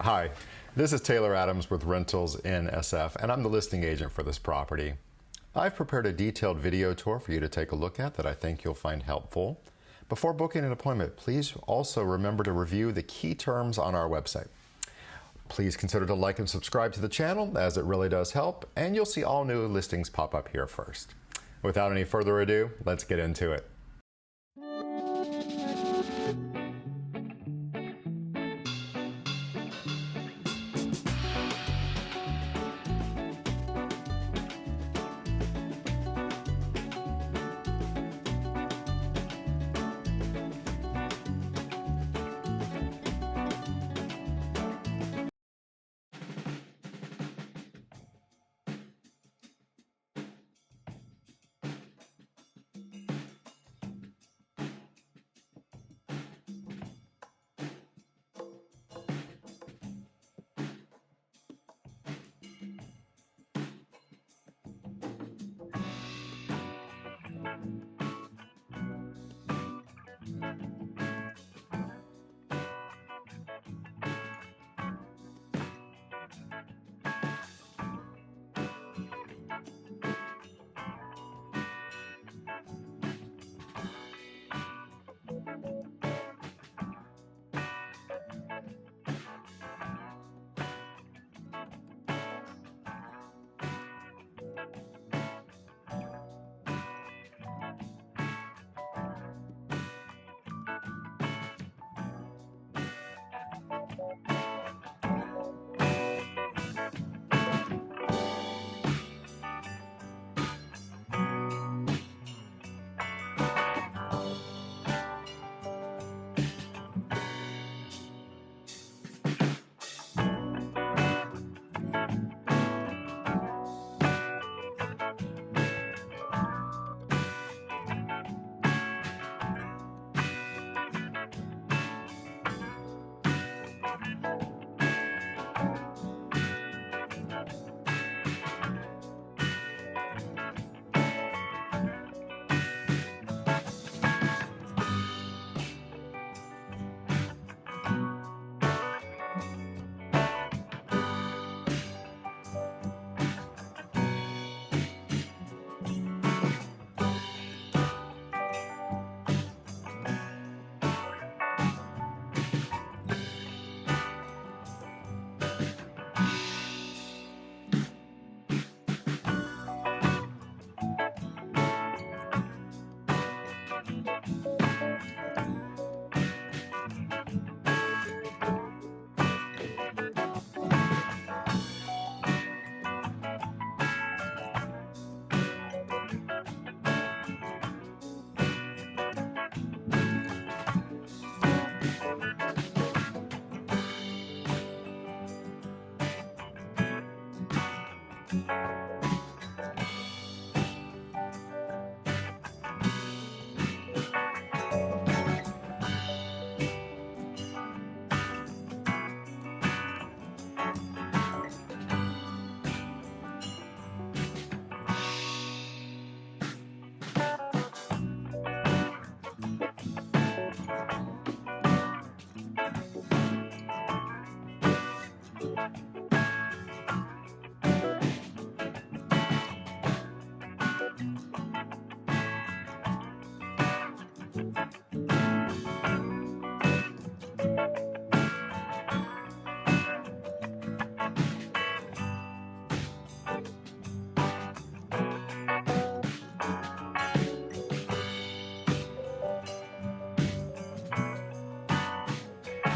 Hi, this is Taylor Adams with Rentals in SF, and I'm the listing agent for this property. I've prepared a detailed video tour for you to take a look at that I think you'll find helpful. Before booking an appointment, please also remember to review the key terms on our website. Please consider to like and subscribe to the channel, as it really does help, and you'll see all new listings pop up here first. Without any further ado, let's get into it.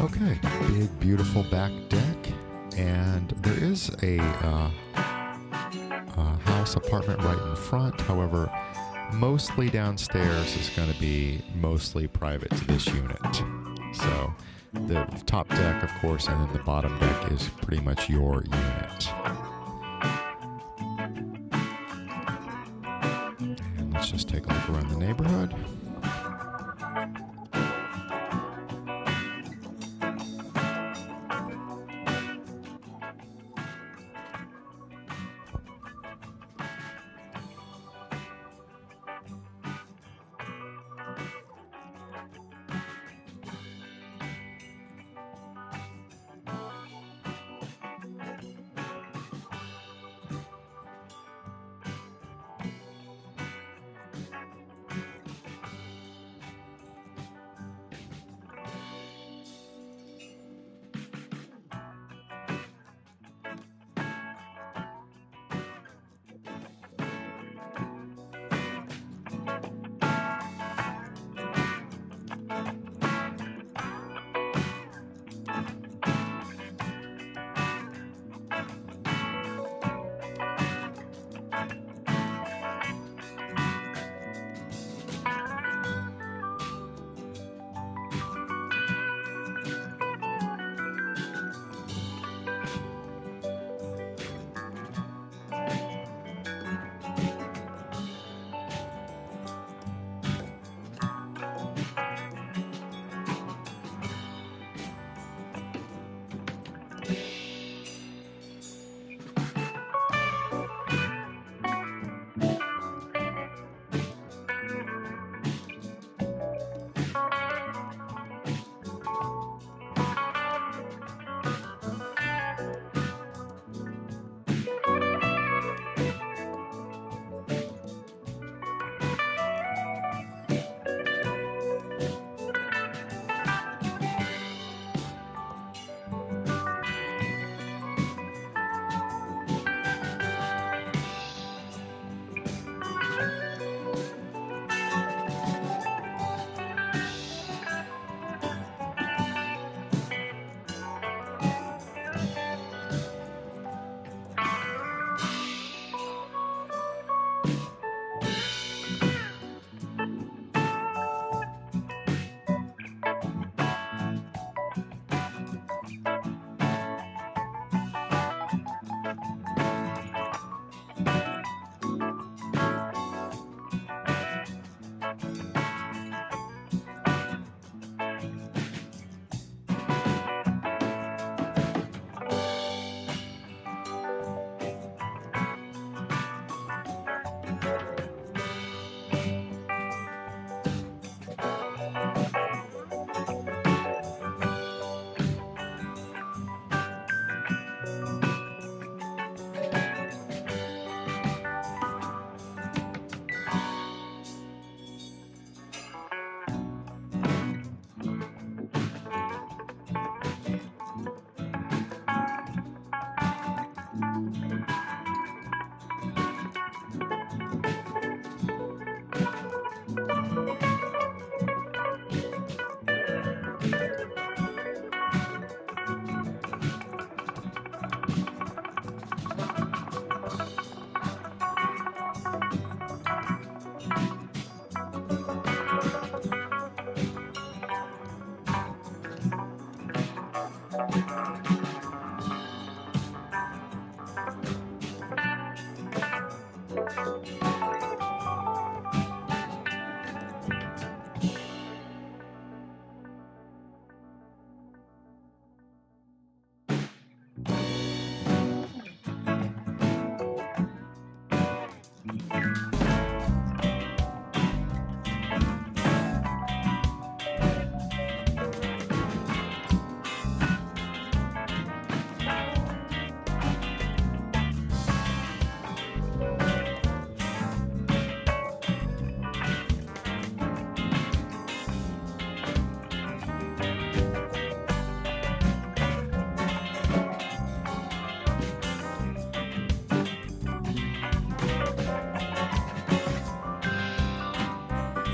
Okay, big, beautiful back deck, and there is a house apartment right in front. However, mostly downstairs is going to be mostly private to this unit. So the top deck, of course, and then the bottom deck is pretty much your unit. And let's just take a look around the neighborhood.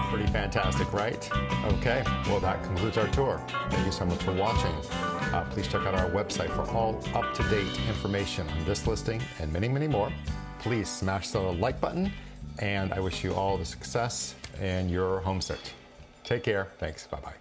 Pretty fantastic, right? Okay, well that concludes our tour. Thank you so much for watching. Please check out our website for all up-to-date information on this listing and many, many more. Please smash the like button, and I wish you all the success in your home search. Take care. Thanks. Bye-bye.